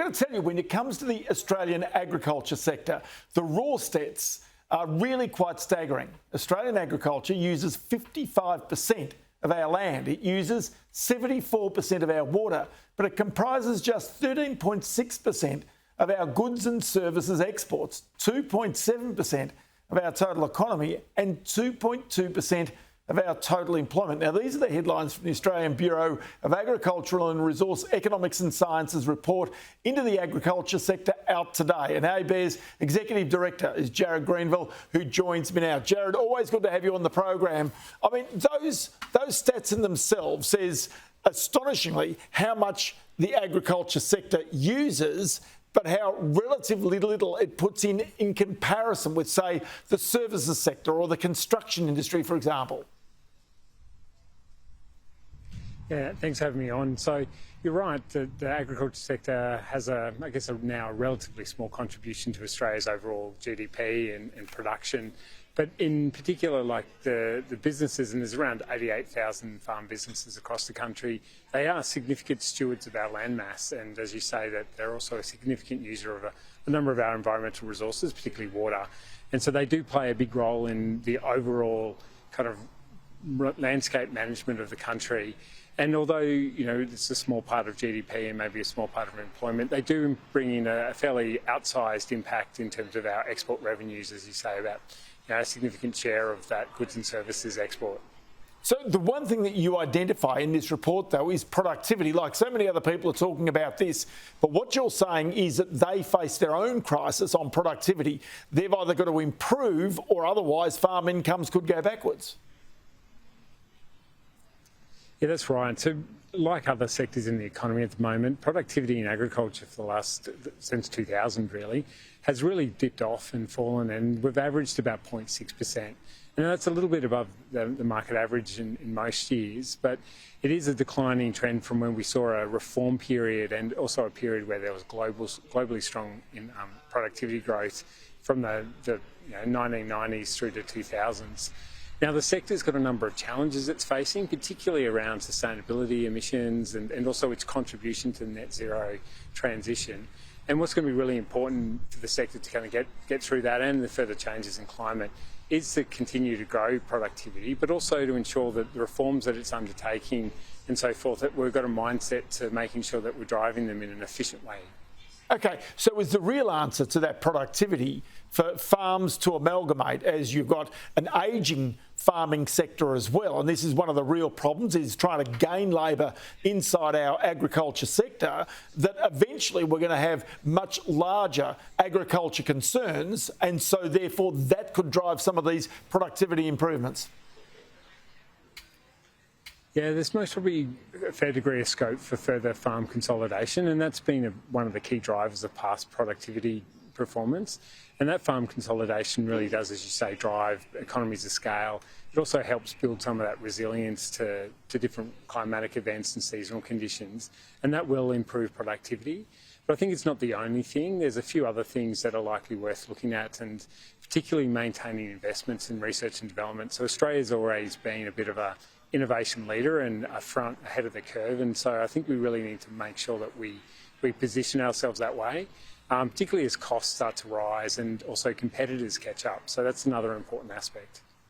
got to tell you, when it comes to the Australian agriculture sector, the raw stats are really quite staggering. Australian agriculture uses 55% of our land. It uses 74% of our water, but it comprises just 13.6% of our goods and services exports, 2.7% of our total economy, and 2.2% of our total employment. Now, these are the headlines from the Australian Bureau of Agricultural and Resource Economics and Sciences report into the agriculture sector out today. And ABARES Executive Director is Jared Greenville, who joins me now. Jared, always good to have you on the program. I mean, those stats in themselves says astonishingly how much the agriculture sector uses, but how relatively little it puts in comparison with, say, the services sector or the construction industry, for example. Yeah, thanks for having me on. So you're right, the agriculture sector has now a relatively small contribution to Australia's overall GDP and production. But in particular, like the businesses, and there's around 88,000 farm businesses across the country, they are significant stewards of our land mass. And as you say, that they're also a significant user of a number of our environmental resources, particularly water. And so they do play a big role in the overall kind of landscape management of the country. And although, you know, it's a small part of GDP and maybe a small part of employment, they do bring in a fairly outsized impact in terms of our export revenues, as you say, about a significant share of that goods and services export. So the one thing that you identify in this report, though, is productivity. Like so many other people are talking about this, but what you're saying is that they face their own crisis on productivity. They've either got to improve or otherwise farm incomes could go backwards. Yeah, that's right. So like other sectors in the economy at the moment, productivity in agriculture for since 2000 really, has really dipped off and fallen, and we've averaged about 0.6%. And that's a little bit above the market average in most years, but it is a declining trend from when we saw a reform period and also a period where there was globally strong productivity growth from the 1990s through to 2000s. Now, the sector's got a number of challenges it's facing, particularly around sustainability, emissions, and also its contribution to the net zero transition. And what's going to be really important for the sector to kind of get through that and the further changes in climate is to continue to grow productivity, but also to ensure that the reforms that it's undertaking and so forth, that we've got a mindset to making sure that we're driving them in an efficient way. Okay, so is the real answer to that productivity for farms to amalgamate, as you've got an ageing farming sector as well, and this is one of the real problems, is trying to gain labour inside our agriculture sector, that eventually we're going to have much larger agriculture concerns, and so therefore that could drive some of these productivity improvements? Yeah, there's most probably a fair degree of scope for further farm consolidation, and that's been one of the key drivers of past productivity performance. And that farm consolidation really does, as you say, drive economies of scale. It also helps build some of that resilience to different climatic events and seasonal conditions, and that will improve productivity. But I think it's not the only thing. There's a few other things that are likely worth looking at, and particularly maintaining investments in research and development. So Australia's always been a bit of a innovation leader and ahead of the curve, and so I think we really need to make sure that we position ourselves that way, particularly as costs start to rise and also competitors catch up. So that's another important aspect.